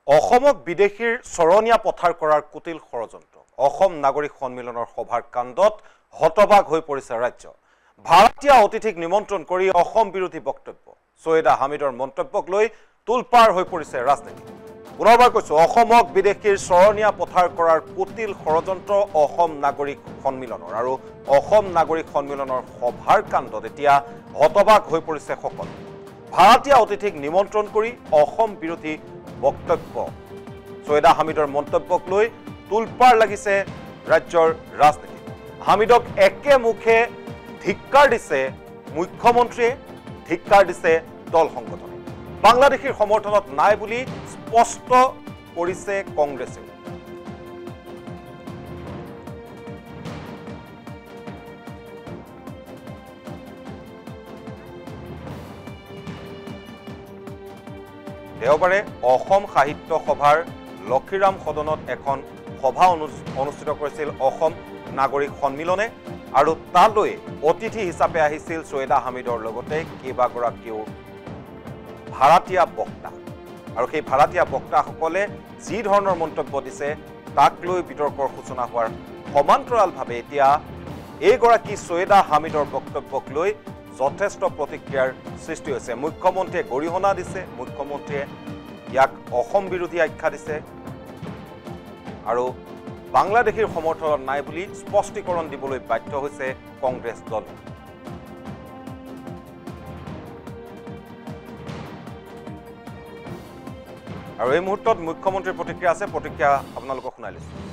অসমক বিদেশীৰ চৰণীয়া পথাৰ কৰাৰ কুটিল ষড়যন্ত্ৰ অসম নাগৰিক সন্মিলনৰ সভাৰ কাণ্ডত হতবাক হৈ পৰিছে ৰাজ্য ভাৰতীয় অতিথিক নিমন্ত্ৰণ কৰি অসম বিৰোধী বক্তব্য সৈয়দা হামিদৰ মন্তব্যক লৈ তুলপাৰ হৈ পৰিছে ৰাজনীতি পুনৰবাৰ কৈছো অসমক বিদেশীৰ চৰণীয়া পথাৰ কৰাৰ কুটিল ষড়যন্ত্ৰ অসম নাগৰিক সন্মিলনৰ আৰু অসম নাগৰিক সন্মিলনৰ সভাৰ কাণ্ডত এতিয়া হতবাক হৈ পৰিছে সকলো ভাৰতীয় অতিথিক নিমন্ত্ৰণ কৰি অসম বিৰোধী বক্তব্য সৈয়দা হামিদৰ মন্তব্যক লৈ তুলপাৰ লাগিছে ৰাজ্যৰ ৰাজনীতি হামিদক একেমুখে ধিক্কাৰ দিছে মুখ্যমন্ত্ৰীয়ে ধিক্কাৰ দিছে দল সংগঠনে বাংলাদেশীৰ সমৰ্থনত নাই বুলি স্পষ্ট কৰিছে কংগ্ৰেছে দেওবাৰে অসম সাহিত্য সভাৰ লক্ষীৰাম সদনত এখন সভা অনুষ্ঠিত কৰিছিল অসম নাগৰিক সন্মিলনে আৰু তালৈ অতিথি হিচাপে আহিছিল সৈয়দা হামিদৰ লগতে কেইবাগৰাকীও ভাৰতীয় বক্তা আৰু সেই ভাৰতীয় বক্তাসকলে যি ধৰণৰ মন্তব্য দিছে তাক লৈ বিতৰ্কৰ সূচনা হোৱাৰ সমান্তৰালভাৱে এতিয়া এইগৰাকী সৈয়দা হামিদৰ বক্তব্যক লৈ যথেষ্ট প্ৰতিক্ৰিয়াৰ সৃষ্টি হৈছে মুখ্যমন্ত্ৰীয়ে গৰিহণা দিছে মুখ্যমন্ত্ৰীয়ে ইয়াক অসম বিৰোধী আখ্যা দিছে আৰু বাংলাদেশীৰ সমৰ্থন নাই বুলি স্পষ্টীকৰণ দিবলৈ বাধ্য হৈছে কংগ্ৰেছ দল আৰু এই মুহূৰ্তত মুখ্যমন্ত্ৰীৰ প্ৰতিক্ৰিয়া আছে প্ৰতিক্ৰিয়া আপোনালোকক শুনাই লৈছো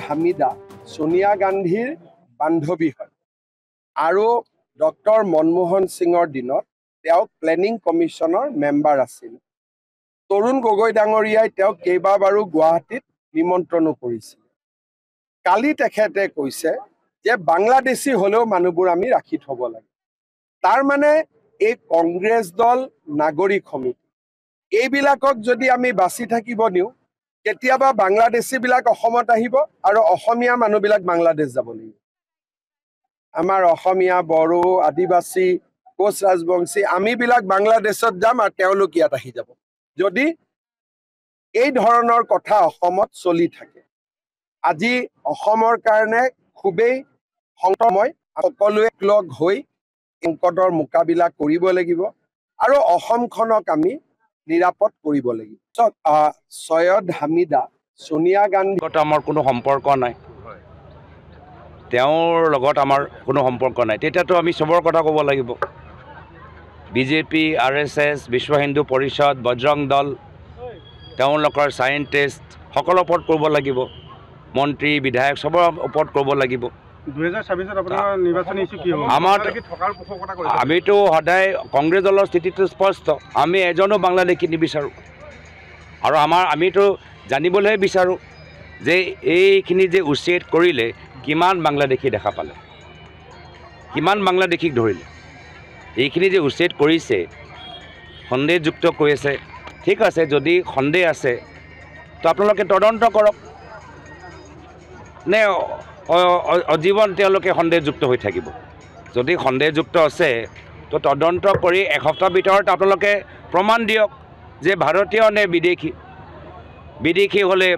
হামিদা সোনিয়া গান্ধীৰ বান্ধৱী হয় আৰু ডক্টৰ মনমোহন সিঙৰ দিনত তেওঁ প্লেনিং কমিশ্যনৰ মেম্বাৰ আছিল তৰুণ গগৈ ডাঙৰীয়াই তেওঁ কেইবাবাৰো গুৱাহাটীত নিমন্ত্ৰণো কৰিছিল কালি তেখেতে কৈছে যে বাংলাদেশী হলেও মানুহবোৰ আমি ৰাখি থব লাগে তাৰ মানে এই কংগ্ৰেছ দল নাগৰিক সমিতি এইবিলাকক যদি আমি বাছি থাকিব নিওঁ কেতিয়াবা বাংলাদেশী বিলাক অসমত আহিব আৰু অসমীয়া মানুহবিলাক বাংলাদেশ যাব লাগিব আমাৰ অসমীয়া বড়ো আদিবাসী কোচ ৰাজবংশী আমি বিলাক বাংলাদেশত যাম আৰু তেওঁলোক ইয়াত আহি যাব যদি এই ধৰণৰ কথা অসমত চলি থাকে আজি অসমৰ কাৰণে খুবেই সংকটময় সকলোৱে লগ হৈ সংকটৰ মোকাবিলা কৰিব লাগিব আৰু অসমখনক আমি নিৰাপদ কৰিব লাগিব সৈয়দ হামিদা সোনিয়া গান্ধী আমাৰ কোনো সম্পৰ্ক নাই তেওঁৰ লগত আমাৰ কোনো সম্পৰ্ক নাই তেতিয়াতো আমি সবৰ কথা ক'ব লাগিব বিজেপি আৰএছএছ বিশ্ব হিন্দু পৰিষদ বজৰং দল তেওঁলোকৰ সাইণ্টিষ্ট সকলৰ ওপৰত কৰিব লাগিব মন্ত্ৰী বিধায়ক সবৰ ওপৰত কৰিব লাগিব 2026 আপোনাৰ নিৰ্বাচনী ইস্যু কি হ'ব আমাৰ আমিতো সদায় কংগ্ৰেছ দলৰ স্থিতিটো স্পষ্ট আমি এজনো বাংলাদেশী নিবিচাৰোঁ আৰু আমিতো জানিবলৈ বিচাৰোঁ যে এইখিনি যে উচ্ছেদ কৰিলে কিমান বাংলাদেশী দেখা পালে কিমান বাংলাদেশীক ধৰিলে এইখিনি যে উচ্ছেদ কৰিছে সন্দেহযুক্ত কৈ আছে ঠিক আছে যদি সন্দেহ আছে তো আপোনালোকে তদন্ত কৰক নে অজীৱন তেওঁলোকে সন্দেহযুক্ত হৈ থাকিব যদি সন্দেহযুক্ত আছে তো তদন্ত কৰি এসপ্তাহৰ ভিতৰত আপোনালোকে প্ৰমাণ দিয়ক যে ভাৰতীয় নে বিদেশী হ'লে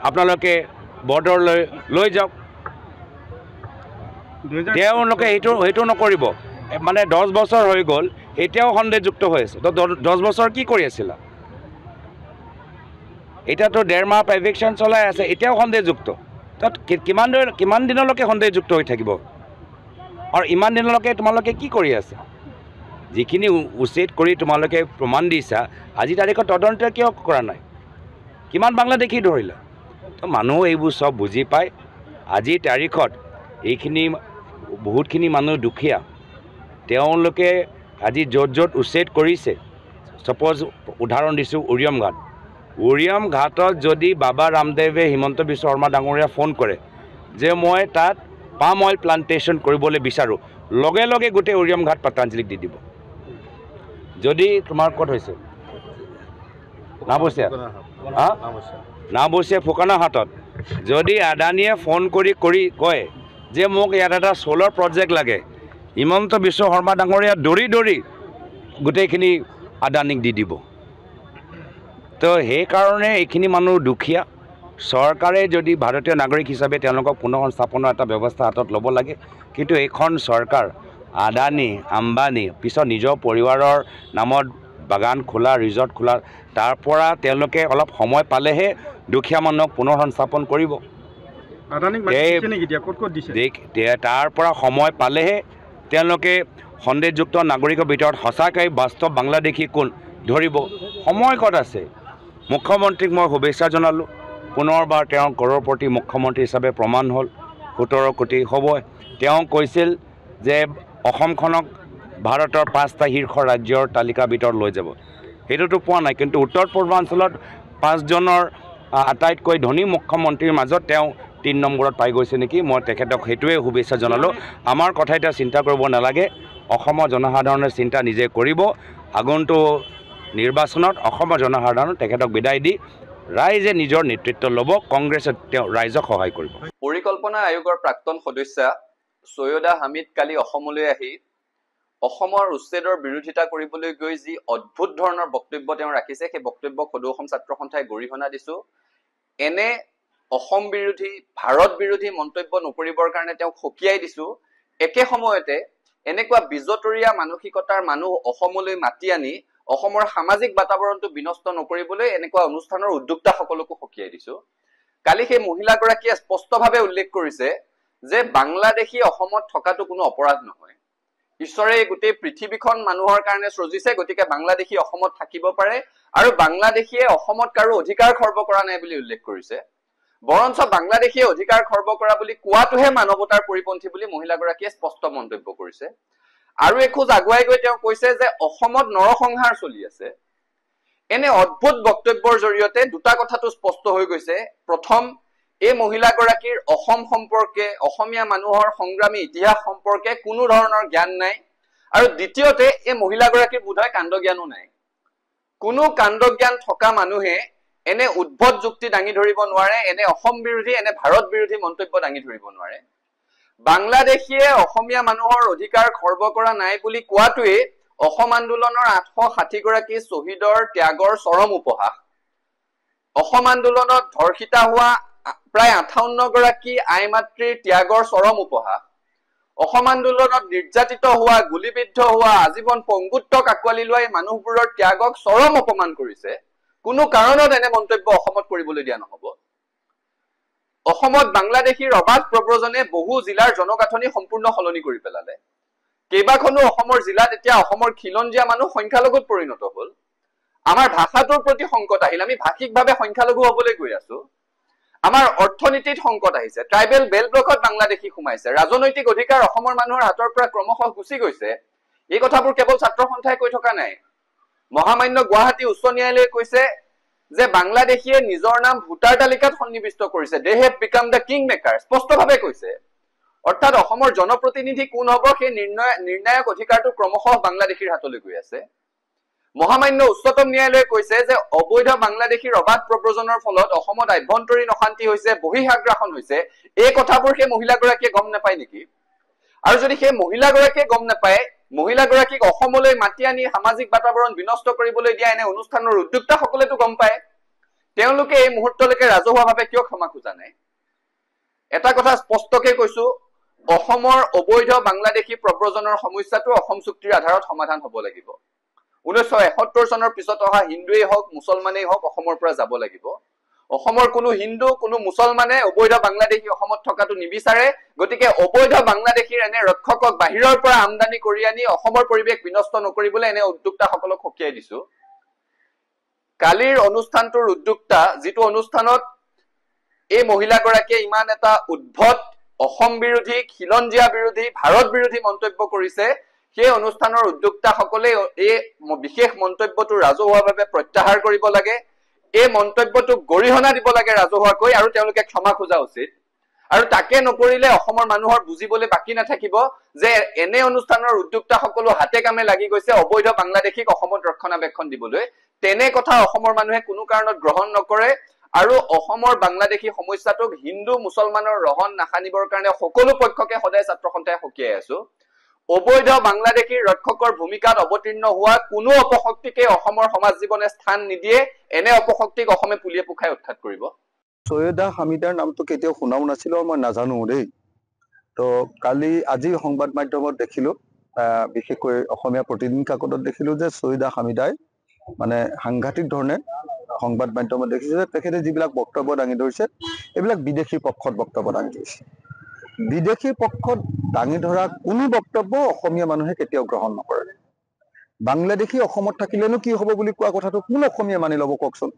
আপোনালোকে বৰ্ডৰলৈ লৈ যাওক তেওঁলোকে সেইটো নকৰিব মানে 10 বছৰ হৈ গ'ল এতিয়াও সন্দেহযুক্ত হৈ আছে তো 10 বছৰ কি কৰি আছিলা এতিয়াতো 1.5 মাহ এভিকশ্যন চলাই আছে এতিয়াও সন্দেহযুক্ত তাত কিমান দিনলৈকে সন্দেহযুক্ত হৈ থাকিব আৰু ইমান দিনলৈকে তোমালোকে কি কৰি আছা যিখিনি উচ্ছেদ কৰি তোমালোকে প্ৰমাণ দিছা আজি তাৰিখত তদন্ত কিয় কৰা নাই কিমান বাংলাদেশী ধৰিলা তো মানুহ এইবোৰ সব বুজি পায় আজি তাৰিখত এইখিনি বহুতখিনি মানুহ দুখীয়া তেওঁলোকে আজি য'ত উচ্ছেদ কৰিছে সপোজ উদাহৰণ দিছোঁ উৰিয়াম ঘাটত যদি বাবা ৰামদেৱে হিমন্ত বিশ্ব শৰ্মা ডাঙৰীয়া ফোন কৰে যে মই তাত পাম অইল প্লান্টেশ্যন কৰিবলৈ বিচাৰোঁ লগে লগে গোটেই উৰিয়াম ঘাট পতঞ্জলিক দি দিব যদি তোমাৰ ক'ত হৈছে নাবচীয়া নাওবৈচা ফুকনৰ হাতত যদি আদানীয়ে ফোন কৰি কয় যে মোক ইয়াত এটা সোলাৰ প্ৰজেক্ট লাগে, হিমন্ত বিশ্ব শৰ্মা ডাঙৰীয়া দৌৰি গোটেইখিনি আদানীক দি দিব। তো সেইকাৰণে এইখিনি মানুহ দুখীয়া। চৰকাৰে যদি ভাৰতীয় নাগৰিক হিচাপে তেওঁলোকক পুনৰ সংস্থাপনৰ এটা ব্যৱস্থা হাতত ল'ব লাগে, কিন্তু এইখন চৰকাৰ আদানী আম্বানী পিছত নিজৰ পৰিৱাৰৰ নামত বাগান খোলা, ৰিজৰ্ট খোলা, তাৰ পৰা তেওঁলোকে অলপ সময় পালেহে দুখীয়া মানুহক পুনৰ সংস্থাপন কৰিব। তাৰ পৰা সময় পালেহে তেওঁলোকে সন্দেহযুক্ত নাগৰিকৰ ভিতৰত সঁচাকৈ বাস্তৱ বাংলাদেশী কোন ধৰিব। সময় ক'ত আছে? মুখ্যমন্ত্ৰীক মই শুভেচ্ছা জনালোঁ। পুনৰবাৰ তেওঁ কৰৰপতি মুখ্যমন্ত্ৰী হিচাপে প্ৰমাণ হ'ল। 17 কোটি হ'ব। তেওঁ কৈছিল যে অসমখনক ভাৰতৰ 5টা শীৰ্ষ ৰাজ্যৰ তালিকাৰ ভিতৰত লৈ যাব। সেইটোতো পোৱা নাই, কিন্তু উত্তৰ পূৰ্বাঞ্চলত 5জনৰ আটাইতকৈ ধনী মুখ্যমন্ত্ৰীৰ মাজত তেওঁ 3 নম্বৰত পাই গৈছে নেকি। মই তেখেতক সেইটোৱে শুভেচ্ছা জনালোঁ। আমাৰ কথা এতিয়া চিন্তা কৰিব নালাগে, অসমৰ জনসাধাৰণে চিন্তা নিজে কৰিব। আগন্তুক নিৰ্বাচনত অসমৰ জনসাধাৰণ তেখেতক বিদায় দি ৰাইজে নিজৰ নেতৃত্ব ল'ব, কংগ্ৰেছে তেওঁ ৰাইজক সহায় কৰিব। পৰিকল্পনা আয়োগৰ প্ৰাক্তন সদস্যা সৈয়দা হামিদ কালি অসমলৈ আহি অসমৰ উচ্ছেদৰ বিৰোধিতা কৰিবলৈ গৈ যি অদ্ভুত ধৰণৰ বক্তব্য তেওঁ ৰাখিছে, সেই বক্তব্যক সদৌ অসম ছাত্ৰ সন্থাই গৰিহণা দিছো। এনে অসম বিৰোধী, ভাৰত বিৰোধী মন্তব্য নকৰিবৰ কাৰণে তেওঁক সকীয়াই দিছো। একে সময়তে এনেকুৱা বিজতৰীয়া মানসিকতাৰ মানুহ অসমলৈ মাতি আনি অসমৰ সামাজিক বাতাবৰণটো বিনষ্ট নকৰিবলৈ এনেকুৱা অনুষ্ঠানৰ উদ্যোক্তাসকলকো সকীয়াই দিছো। কালি সেই মহিলাগৰাকীয়ে স্পষ্টভাৱে উল্লেখ কৰিছে যে বাংলাদেশী অসমত থকাটো কোনো অপৰাধ নহয়। ঈশ্বৰে গোটেই পৃথিৱীখন মানুহৰ কাৰণে সৃজিছে, গতিকে বাংলাদেশী অসমত থাকিব পাৰে আৰু বাংলাদেশীয়ে অসমত কাৰো অধিকাৰ খৰ্ব কৰা নাই বুলি উল্লেখ কৰিছে। বৰঞ্চ বাংলাদেশীয়ে অধিকাৰ খৰ্ব কৰা বুলি কোৱাটোহে মানৱতাৰ পৰিপন্থী বুলি মহিলাগৰাকীয়ে স্পষ্ট মন্তব্য কৰিছে। আৰু এখোজ আগুৱাই গৈ তেওঁ কৈছে যে অসমত নৰসংহাৰ চলি আছে। এনে অদ্ভুত বক্তব্যৰ জৰিয়তে দুটা কথাটো স্পষ্ট হৈ গৈছে। প্ৰথম, এই মহিলাগৰাকীৰ অসম সম্পৰ্কে, অসমীয়া মানুহৰ সংগ্ৰামী ইতিহাস সম্পৰ্কে কোনো ধৰণৰ জ্ঞান নাই। আৰু দ্বিতীয়তে, এই মহিলাগৰাকীৰ বোধহয় কাণ্ডজ্ঞানো নাই। কোনো কাণ্ডজ্ঞান থকা মানুহে এনে উদ্ভট যুক্তি দাঙি ধৰিব নোৱাৰে, এনে অসম বিৰোধী, এনে ভাৰত বিৰোধী মন্তব্য দাঙি ধৰিব নোৱাৰে। বাংলাদেশীয়ে অসমীয়া মানুহৰ অধিকাৰ খৰ্ব কৰা নাই বুলি কোৱাটোৱে অসম আন্দোলনৰ 860 গৰাকী শ্বহীদৰ ত্যাগৰ চৰম উপহাস। অসম আন্দোলনত ধৰ্ষিতা হোৱা প্ৰায় 58 গৰাকী আই মাতৃৰ ত্যাগৰ চৰম উপহাস। অসম আন্দোলনত নিৰ্যাতিত হোৱা, গুলীবিদ্ধ হোৱা, আজীৱন পংগুত্বক আঁকোৱালি লোৱা এই মানুহবোৰৰ ত্যাগক চৰম অপমান কৰিছে। কোনো কাৰণত এনে মন্তব্য অসমত কৰিবলৈ দিয়া নহব। অসমত বাংলাদেশীৰ অবাধ প্ৰব্ৰজনে বহু জিলাৰ জনগাঁথনি সম্পূৰ্ণ সলনি কৰি পেলালে। কেইবাখনো অসমৰ জিলাত এতিয়া অসমৰ খিলঞ্জীয়া মানুহ সংখ্যালঘুত পৰিণত হল। আমাৰ ভাষাটোৰ প্ৰতি সংকট আহিল, আমি ভাষিকভাৱে সংখ্যালঘু হবলৈ গৈ আছো। আমাৰ অৰ্থনীতিত সংকট আহিছে, ট্ৰাইবেল বেল্ট ব্লকত বাংলাদেশী সোমাইছে, ৰাজনৈতিক অধিকাৰ অসমৰ মানুহৰ হাতৰ পৰা ক্ৰমশঃ গুচি গৈছে। এই কথাবোৰ কেৱল ছাত্ৰ সন্থাই কৈ থকা নাই। মহামান্য গুৱাহাটী উচ্চ ন্যায়ালয়ে কৈছে যে বাংলাদেশীয়ে নিজৰ নাম ভোটাৰ তালিকাত সন্নিৱিষ্ট কৰিছে। They have became the king maker, স্পষ্টভাৱে কৈছে। অৰ্থাৎ অসমৰ জনপ্ৰতিনিধি কোন হ'ব সেই নিৰ্ণায়ক অধিকাৰটো ক্ৰমশঃ বাংলাদেশীৰ হাতলৈ গৈ আছে। মহামান্য উচ্চতম ন্যায়ালয়ে কৈছে যে অবৈধ বাংলাদেশীৰ অবাধ প্ৰব্ৰজনৰ ফলত অসমত আভ্যন্তৰীণ অশান্তি হৈছে, বহিঃআগ্ৰাসন হৈছে। এই কথাবোৰ সেই মহিলাগৰাকীয়ে গম নাপায় নেকি? আৰু যদি সেই মহিলাগৰাকীয়ে গম নাপায়, মহিলাগৰাকীক অসমলৈ মাতি আনি সামাজিক বাতাবৰণ বিনষ্ট কৰিবলৈ দিয়া এনে অনুষ্ঠানৰ উদ্যোক্তাসকলেতো গম পায়। তেওঁলোকে এই মুহূৰ্তলৈকে ৰাজহুৱাভাৱে কিয় ক্ষমা খোজা নাই? এটা কথা স্পষ্টকে কৈছো, অসমৰ অবৈধ বাংলাদেশী প্ৰব্ৰজনৰ সমস্যাটো অসম চুক্তিৰ আধাৰত সমাধান হ'ব লাগিব। 1971 চনৰ পিছত অহা হিন্দুৱেই হওক, মুছলমানেই হওক, অসমৰ পৰা যাব লাগিব। অসমৰ কোনো হিন্দু, কোনো মুছলমানে অবৈধ বাংলাদেশী অসমত থকাটো নিবিচাৰে। গতিকে অবৈধ বাংলাদেশীৰ এনে ৰক্ষকক বাহিৰৰ পৰা আমদানি কৰি আনি অসমৰ পৰিৱেশ বিনষ্ট নকৰিবলৈ এনে উদ্যোক্তাসকলক সকীয়াই দিছো। কালিৰ অনুষ্ঠানটোৰ উদ্যোক্তা, যিটো অনুষ্ঠানত এই মহিলাগৰাকীয়ে ইমান এটা উদ্ভট অসম বিৰোধী, খিলঞ্জীয়া বিৰোধী, ভাৰত বিৰোধী মন্তব্য কৰিছে, সেই অনুষ্ঠানৰ উদ্যোক্তাসকলে এই বিশেষ মন্তব্যটো ৰাজহুৱাভাৱে প্ৰত্যাহাৰ কৰিব লাগে। এই মন্তব্যটোক গৰিহণা দিব লাগে ৰাজহুৱাকৈ, আৰু তেওঁলোকে ক্ষমা খোজা উচিত। আৰু তাকে নকৰিলে অসমৰ মানুহৰ বুজিবলৈ বাকী নাথাকিব যে এনে অনুষ্ঠানৰ উদ্যোক্তাসকলো হাতে কামে লাগি গৈছে অবৈধ বাংলাদেশীক অসমত ৰক্ষণাবেক্ষণ দিবলৈ। তেনে কথা অসমৰ মানুহে কোনো কাৰণত গ্ৰহণ নকৰে। আৰু অসমৰ বাংলাদেশী সমস্যাটোক হিন্দু মুছলমানৰ ৰহন নাখানিবৰ কাৰণে সকলো পক্ষকে সদায় ছাত্ৰ সন্থাই সকীয়াই আছো অবৈধ বাংলাদেশীৰ ৰক্ষকৰ ভূমিকাত অৱতীৰ্ণ হোৱা কোনো অপশক্তিকে অসমৰ সমাজ জীৱনে স্থান নিদিয়ে এনে অপশক্তিক অসমে পুলিয়ে পুখাই উৎখাত কৰিব সৈয়দা হামিদাৰ নামটো কেতিয়াও শুনাও নাছিলো মই নাজানো দেই তো আজি সংবাদ মাধ্যমত দেখিলো বিশেষকৈ অসমীয়া প্ৰতিদিন কাকতত দেখিলো যে সৈয়দা হামিদাই মানে সাংঘাতিক ধৰণে সংবাদ মাধ্যমত দেখিছে যে তেখেতে যিবিলাক বক্তব্য দাঙি ধৰিছে এইবিলাক বিদেশী পক্ষত বক্তব্য দাঙি ধৰিছে বিদেশী পক্ষত দাঙি ধৰা কোনো বক্তব্য অসমীয়া মানুহে কেতিয়াও গ্ৰহণ নকৰে বাংলাদেশী অসমত থাকিলেনো কি হ'ব বুলি কোৱা কথাটো কোন অসমীয়া মানি ল'ব কওকচোন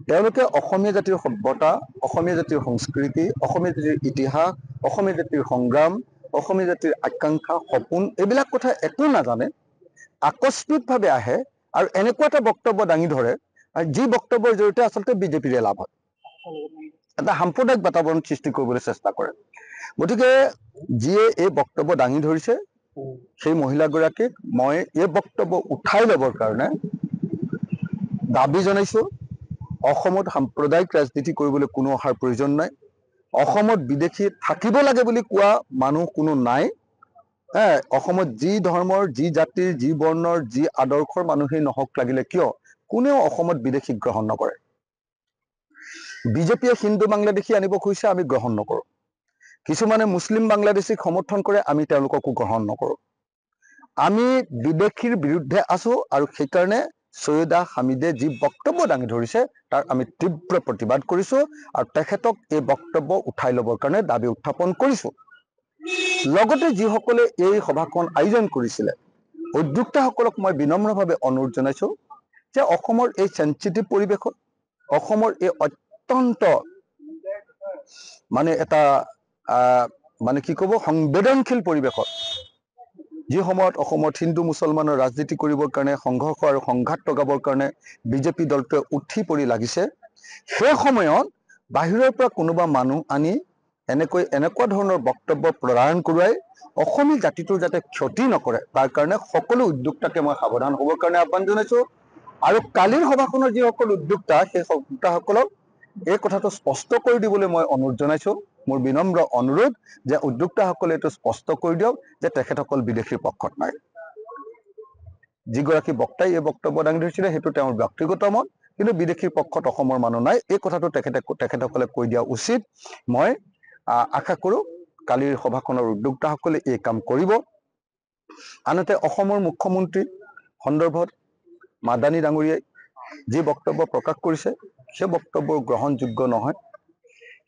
তেওঁলোকে অসমীয়া জাতিৰ সভ্যতা অসমীয়া জাতিৰ সংস্কৃতি অসমীয়া জাতিৰ ইতিহাস অসমীয়া জাতিৰ সংগ্ৰাম অসমীয়া জাতিৰ আকাংক্ষা সপোন এইবিলাক কথা একো নাজানে আকস্মিকভাৱে আহে আৰু এনেকুৱা এটা বক্তব্য দাঙি ধৰে আৰু যি বক্তব্যৰ জৰিয়তে আচলতে বিজেপিৰে লাভ হয় এটা সাম্প্ৰদায়িক বাতাবৰণ সৃষ্টি কৰিবলৈ চেষ্টা কৰে গতিকে যিয়ে এই বক্তব্য দাঙি ধৰিছে সেই মহিলাগৰাকীক মই এই বক্তব্য উঠাই ল'বৰ কাৰণে দাবী জনাইছো অসমত সাম্প্ৰদায়িক ৰাজনীতি কৰিবলৈ কোনো অহাৰ প্ৰয়োজন নাই অসমত বিদেশী থাকিব লাগে বুলি কোৱা মানুহ কোনো নাই অসমত যি ধৰ্মৰ যি জাতিৰ যি বৰ্ণৰ যি আদৰ্শৰ মানুহেই নহওক লাগিলে কিয় কোনেও অসমত বিদেশী গ্ৰহণ নকৰে বিজেপিয়ে হিন্দু বাংলাদেশী আনিব খুজিছে আমি গ্ৰহণ নকৰো কিছুমানে মুছলিম বাংলাদেশীক সমৰ্থন কৰে আমি তেওঁলোককো গ্ৰহণ নকৰো আমি বিদেশীৰ বিৰুদ্ধে আছো আৰু সেইকাৰণে সৈয়দা হামিদে যি বক্তব্য দাঙি ধৰিছে তাৰ আমি তীব্ৰ প্ৰতিবাদ কৰিছো আৰু তেখেতক এই বক্তব্য উঠাই ল'বৰ কাৰণে দাবী উত্থাপন কৰিছো লগতে যিসকলে এই সভাখন আয়োজন কৰিছিলে উদ্যোক্তাসকলক মই বিনম্ৰভাৱে অনুৰোধ জনাইছো যে অসমৰ এই সেনচিটিভ পৰিৱেশত অসমৰ এই অত্যন্ত মানে এটা মানে কি ক'ব সংবেদনশীল পৰিৱেশত যি সময়ত অসমত হিন্দু মুছলমানৰ ৰাজনীতি কৰিবৰ কাৰণে সংঘৰ্ষ আৰু সংঘাত লগাবৰ কাৰণে বিজেপি দলটোৱে উঠি পৰি লাগিছে সেই সময়ত বাহিৰৰ পৰা কোনোবা মানুহ আনি এনেকুৱা ধৰণৰ বক্তব্য প্ৰদান কৰোৱাই অসমীয়া জাতিটোৰ যাতে ক্ষতি নকৰে তাৰ কাৰণে সকলো উদ্যোক্তাকে মই সাৱধান হ'বৰ কাৰণে আহ্বান জনাইছো আৰু কালিৰ সভাখনৰ যিসকল উদ্যোক্তা সেই উদ্যোক্তাসকলক এই কথাটো স্পষ্ট কৰি দিবলৈ মই অনুৰোধ জনাইছো মোৰ বিনম্ৰ অনুৰোধ যে উদ্যোক্তাসকলে এইটো স্পষ্ট কৰি দিয়ক যে তেখেতসকল বিদেশীৰ পক্ষত নাই যিগৰাকী বক্তাই এই বক্তব্য দাঙি ধৰিছিলে সেইটো তেওঁৰ ব্যক্তিগত মত কিন্তু বিদেশীৰ পক্ষত অসমৰ মানুহ নাই এই কথাটো তেখেতসকলে কৈ দিয়া উচিত মই আশা কৰো কালিৰ সভাখনৰ উদ্যোক্তাসকলে এই কাম কৰিব আনহাতে অসমৰ মুখ্যমন্ত্ৰী সন্দৰ্ভত মাদানী ডাঙৰীয়াই যি বক্তব্য প্ৰকাশ কৰিছে সেই বক্তব্য গ্ৰহণযোগ্য নহয়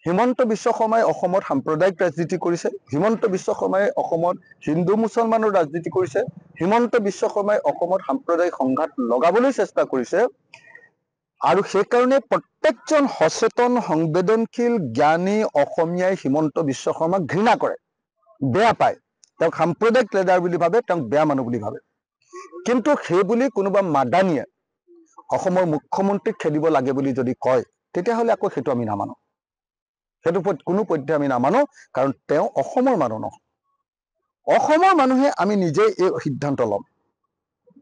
হিমন্ত বিশ্ব শৰ্মাই অসমত সাম্প্ৰদায়িক ৰাজনীতি কৰিছে হিমন্ত বিশ্ব শৰ্মাই অসমত হিন্দু মুছলমানৰ ৰাজনীতি কৰিছে হিমন্ত বিশ্ব শৰ্মাই অসমত সাম্প্ৰদায়িক সংঘাত লগাবলৈ চেষ্টা কৰিছে আৰু সেইকাৰণে প্ৰত্যেকজন সচেতন সংবেদনশীল জ্ঞানী অসমীয়াই হিমন্ত বিশ্ব শৰ্মাক ঘৃণা কৰে বেয়া পায় তেওঁক সাম্প্ৰদায়িক লেডাৰ বুলি ভাবে তেওঁক বেয়া মানুহ বুলি ভাবে কিন্তু সেই বুলি কোনোবা মাদানীয়ে অসমৰ মুখ্যমন্ত্ৰীক খেদিব লাগে বুলি যদি কয় তেতিয়াহ'লে আকৌ সেইটো আমি নামানো সেইটো কোনো পধ্যে আমি নামানো কাৰণ তেওঁ অসমৰ মানুহ নহয় অসমৰ মানুহে আমি নিজে এই সিদ্ধান্ত ল'ম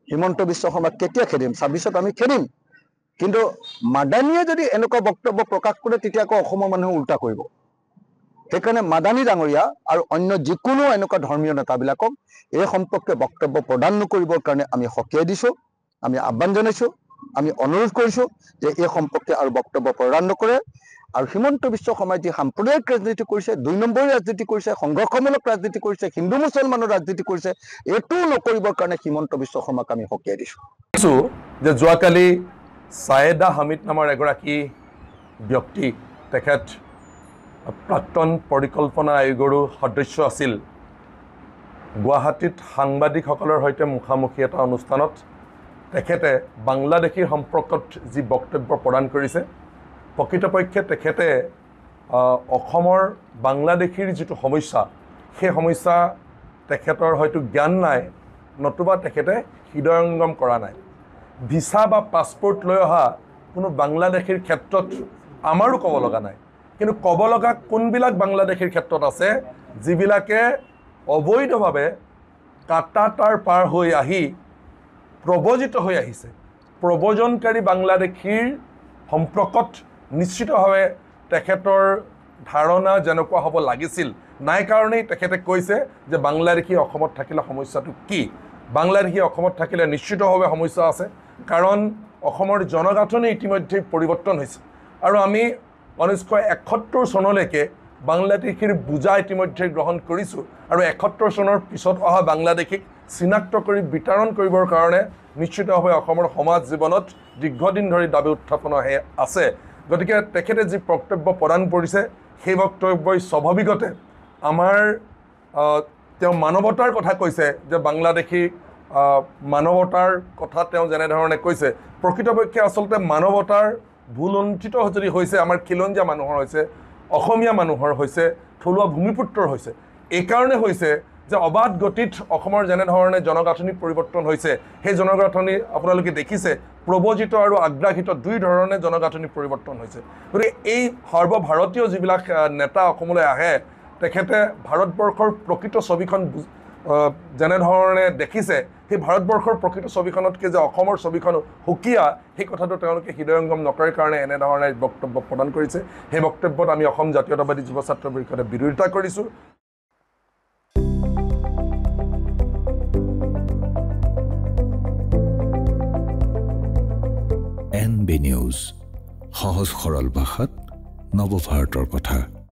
হিমন্ত বিশ্ব শৰ্মাক কেতিয়া খেদিম ২৬ত আমি খেদিম কিন্তু মাদানীয়ে যদি এনেকুৱা বক্তব্য প্ৰকাশ কৰে তেতিয়া আকৌ অসমৰ মানুহে উল্টা কৰিব সেইকাৰণে মাদানী ডাঙৰীয়া আৰু অন্য যিকোনো এনেকুৱা ধৰ্মীয় নেতাবিলাকক এই সম্পৰ্কে বক্তব্য প্ৰদান নকৰিবৰ কাৰণে আমি সকীয়াই দিছো আমি আহ্বান জনাইছো আমি অনুৰোধ কৰিছো যে এই সম্পৰ্কে আৰু বক্তব্য প্ৰদান নকৰে আৰু হিমন্ত বিশ্ব শৰ্মাই যি সাম্প্ৰদায়িক ৰাজনীতি কৰিছে ২ নম্বৰী ৰাজনীতি কৰিছে সংঘৰ্ষমূলক ৰাজনীতি কৰিছে হিন্দু মুছলমানৰ ৰাজনীতি কৰিছে এইটো নকৰিবৰ কাৰণে হিমন্ত বিশ্ব শৰ্মাক আমি সকীয়াই দিছো যে যোৱাকালি ছায়েদা হামিদ নামৰ এগৰাকী ব্যক্তি তেখেত প্ৰাক্তন পৰিকল্পনা আয়োগৰো সদস্য আছিল গুৱাহাটীত সাংবাদিকসকলৰ সৈতে মুখামুখি এটা অনুষ্ঠানত তেখেতে বাংলাদেশীৰ সম্পৰ্কত যি বক্তব্য প্ৰদান কৰিছে প্ৰকৃতপক্ষে তেখেতে অসমৰ বাংলাদেশীৰ যিটো সমস্যা সেই সমস্যা তেখেতৰ হয়তো জ্ঞান নাই নতুবা তেখেতে হৃদয়ংগম কৰা নাই ভিছা বা পাছপোৰ্ট লৈ অহা কোনো বাংলাদেশীৰ ক্ষেত্ৰত আমাৰো ক'ব লগা নাই কিন্তু ক'ব লগা কোনবিলাক বাংলাদেশীৰ ক্ষেত্ৰত আছে যিবিলাকে অবৈধভাৱে কাটাতাৰ পাৰ হৈ আহি প্ৰব্ৰজিত হৈ আহিছে প্ৰব্ৰজনকাৰী বাংলাদেশীৰ সম্পৰ্কত নিশ্চিতভাৱে তেখেতৰ ধাৰণা যেনেকুৱা হ'ব লাগিছিল নাই কাৰণেই তেখেতে কৈছে যে বাংলাদেশী অসমত থাকিলে সমস্যাটো কি বাংলাদেশী অসমত থাকিলে নিশ্চিতভাৱে সমস্যা আছে কাৰণ অসমৰ জনগাঁথনি ইতিমধ্যে পৰিৱৰ্তন হৈছে আৰু আমি 1971 চনলৈকে বাংলাদেশীৰ বুজা ইতিমধ্যে গ্ৰহণ কৰিছোঁ আৰু 71 চনৰ পিছত অহা বাংলাদেশীক চিনাক্ত কৰি বিতৰণ কৰিবৰ কাৰণে নিশ্চিতভাৱে অসমৰ সমাজ জীৱনত দীৰ্ঘদিন ধৰি দাবী উত্থাপন আছে গতিকে তেখেতে যি বক্তব্য প্ৰদান কৰিছে সেই বক্তব্যই স্বাভাৱিকতে আমাৰ তেওঁ মানৱতাৰ কথা কৈছে যে বাংলাদেশী মানৱতাৰ কথা তেওঁ যেনেধৰণে কৈছে প্ৰকৃতপক্ষে আচলতে মানৱতাৰ ভুলুণ্ঠিত যদি হৈছে আমাৰ খিলঞ্জীয়া মানুহৰ হৈছে অসমীয়া মানুহৰ হৈছে থলুৱা ভূমিপুত্ৰৰ হৈছে এইকাৰণে হৈছে যে অবাধ গতিত অসমৰ যেনেধৰণে জনগাঁথনি পৰিৱৰ্তন হৈছে সেই জনগাঁথনি আপোনালোকে দেখিছে প্ৰবজিত আৰু আগ্ৰাহিত দুই ধৰণে জনগাঁথনি পৰিৱৰ্তন হৈছে গতিকে এই সৰ্বভাৰতীয় যিবিলাক নেতা অসমলৈ আহে তেখেতে ভাৰতবৰ্ষৰ প্ৰকৃত ছবিখন যেনেধৰণে দেখিছে সেই ভাৰতবৰ্ষৰ প্ৰকৃত ছবিখনতকৈ যে অসমৰ ছবিখন সুকীয়া সেই কথাটো তেওঁলোকে হৃদয়ংগম নকৰাৰ কাৰণে এনেধৰণে বক্তব্য প্ৰদান কৰিছে সেই বক্তব্যত আমি অসম জাতীয়তাবাদী যুৱ ছাত্ৰ পৰিষদে বিৰোধিতা কৰিছোঁ NB নিউজ সহজ সৰল ভাষাত নৱভাৰতৰ কথা